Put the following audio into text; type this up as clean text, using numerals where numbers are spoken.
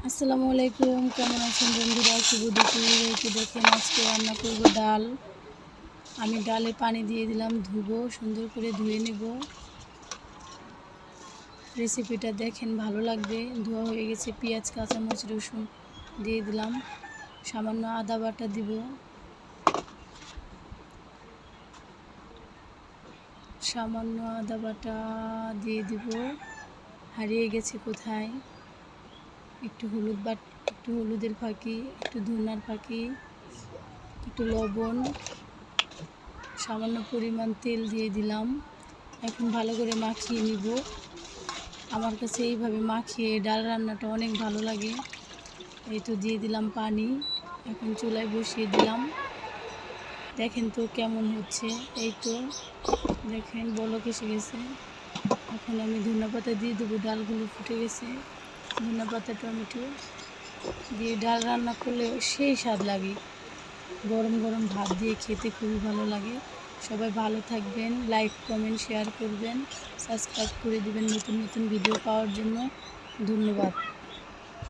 আসসালামু আলাইকুম, কেমন আছেন বন্ধুরা? শুভ দুপুর। এই দেখেন আজকে রান্না করব ডাল। আমি ডালে পানি দিয়ে দিলাম, ধুবো, সুন্দর করে ধুয়ে নেব। রেসিপিটা দেখেন, ভালো লাগবে। ধোয়া হয়ে গেছে। পেঁয়াজ, কাঁচামরিচ, রসুন দিয়ে দিলাম, সামান্য আদা বাটা দিব, সামান্য আদা বাটা দিয়ে দিব। হারিয়ে গেছে কোথায়? একটু হলুদের ফাঁকি, একটু ধনিয়ার ফাঁকি, একটু লবণ, সামান্য পরিমাণ তেল দিয়ে দিলাম। এখন ভালো করে মাখিয়ে নিব। আমার কাছে এইভাবে মাখিয়ে ডাল রান্নাটা অনেক ভালো লাগে। এই তো দিয়ে দিলাম পানি। এখন চুলায় বসিয়ে দিলাম। দেখেন তো কেমন হচ্ছে। এই তো দেখেন বলক এসে গেছে। এখন আমি ধনেপাতা দিয়ে দেবো। ডালগুলো ফুটে গেছে। ধনেপাতা, টমেটো দিয়ে ডাল রান্না করলে সেই স্বাদ লাগে। গরম গরম ভাত দিয়ে খেতে খুবই ভালো লাগে। সবাই ভালো থাকবেন, লাইক, কমেন্ট, শেয়ার করবেন, সাবস্ক্রাইব করে দিবেন নতুন নতুন ভিডিও পাওয়ার জন্য। ধন্যবাদ।